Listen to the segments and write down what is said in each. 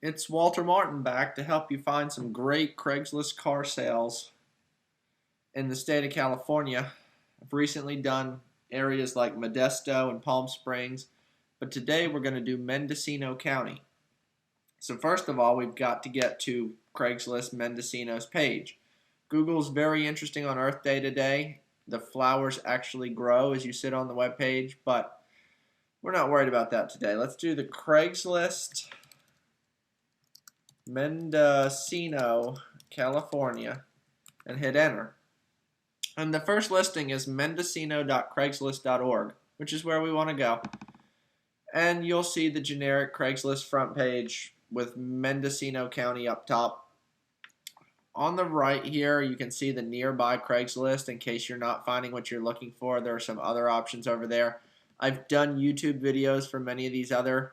It's Walter Martin back to help you find some great Craigslist car sales in the state of California. I've recently done areas like Modesto and Palm Springs, but today we're going to do Mendocino County. So first of all, we've got to get to Craigslist Mendocino's page. Google's very interesting on Earth Day today. The flowers actually grow as you sit on the web page, but we're not worried about that today. Let's do the Craigslist Mendocino, California, and hit enter. And the first listing is mendocino.craigslist.org, which is where we want to go. And you'll see the generic Craigslist front page with Mendocino County up top. On the right here, you can see the nearby Craigslist in case you're not finding what you're looking for. There are some other options over there. I've done YouTube videos for many of these other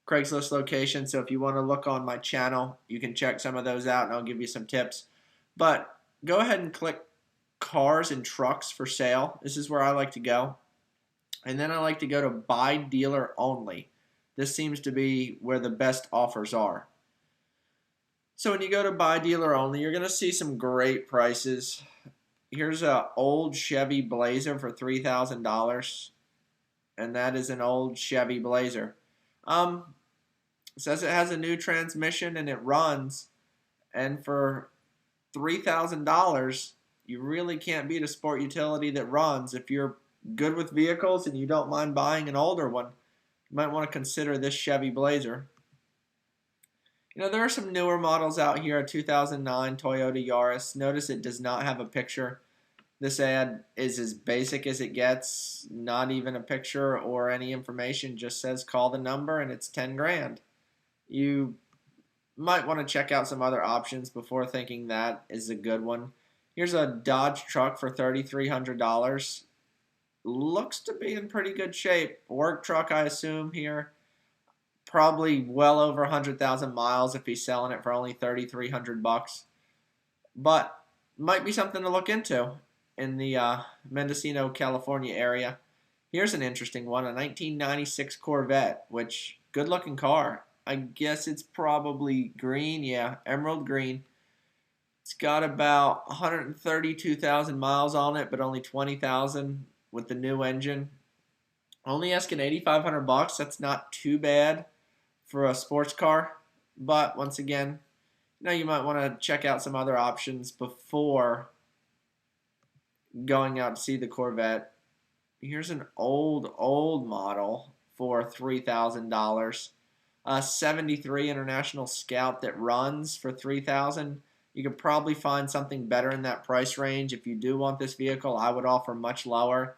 Craigslist locations, so if you want to look on my channel, you can check some of those out and I'll give you some tips. But go ahead and click cars and trucks for sale. This is where I like to go. And then I like to go to buy dealer only. This seems to be where the best offers are. So when you go to buy dealer only, you're going to see some great prices. Here's an old Chevy Blazer for $3,000. And that is an old Chevy Blazer. It says it has a new transmission and it runs, and for $3,000 you really can't beat a sport utility that runs. If you're good with vehicles and you don't mind buying an older one, you might want to consider this Chevy Blazer. You know, there are some newer models out here, a 2009 Toyota Yaris. Notice it does not have a picture. This ad is as basic as it gets, not even a picture or any information, just says call the number and it's 10 grand. You might want to check out some other options before thinking that is a good one. Here's a Dodge truck for $3,300. Looks to be in pretty good shape. Work truck, I assume here. Probably well over 100,000 miles if he's selling it for only $3,300. But might be something to look into in the Mendocino, California area. Here's an interesting one, a 1996 Corvette, which good looking car. I guess it's probably green, yeah, emerald green. It's got about 132,000 miles on it, but only 20,000 with the new engine. Only asking $8,500. That's not too bad for a sports car. But once again, you might want to check out some other options before going out to see the Corvette. Here's an old model for $3,000. A 73 International Scout that runs for $3,000. You could probably find something better in that price range. If you do want this vehicle, I would offer much lower.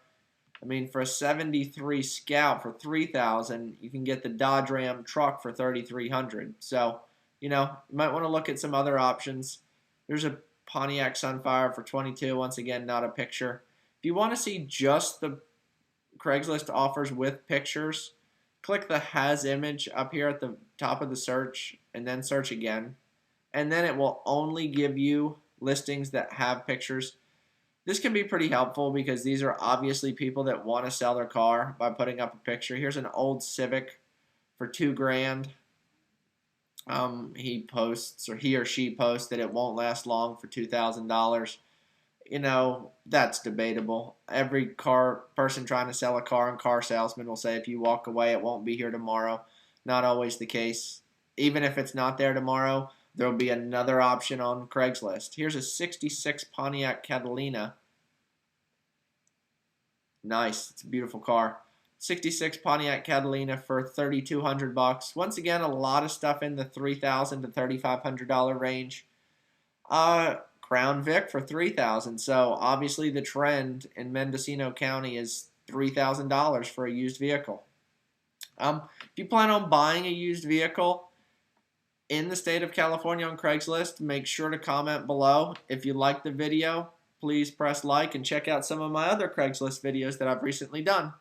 I mean, for a 73 Scout for $3,000, you can get the Dodge Ram truck for $3,300. So, you might want to look at some other options. There's a Pontiac Sunfire for $22,000. Once again, not a picture. If you want to see just the Craigslist offers with pictures, click the Has Image up here at the top of the search and then search again. And then it will only give you listings that have pictures. This can be pretty helpful because these are obviously people that want to sell their car by putting up a picture. Here's an old Civic for $2 grand. He or she posts that it won't last long for $2,000. That's debatable. Every person trying to sell a car and car salesman will say if you walk away, it won't be here tomorrow. Not always the case. Even if it's not there tomorrow, there will be another option on Craigslist. Here's a 66 Pontiac Catalina. Nice. It's a beautiful car. 66 Pontiac Catalina for $3,200. Once again, a lot of stuff in the $3,000 to $3,500 range. Crown Vic for $3,000. So obviously the trend in Mendocino County is $3,000 for a used vehicle. If you plan on buying a used vehicle in the state of California on Craigslist, make sure to comment below. If you like the video, please press like and check out some of my other Craigslist videos that I've recently done.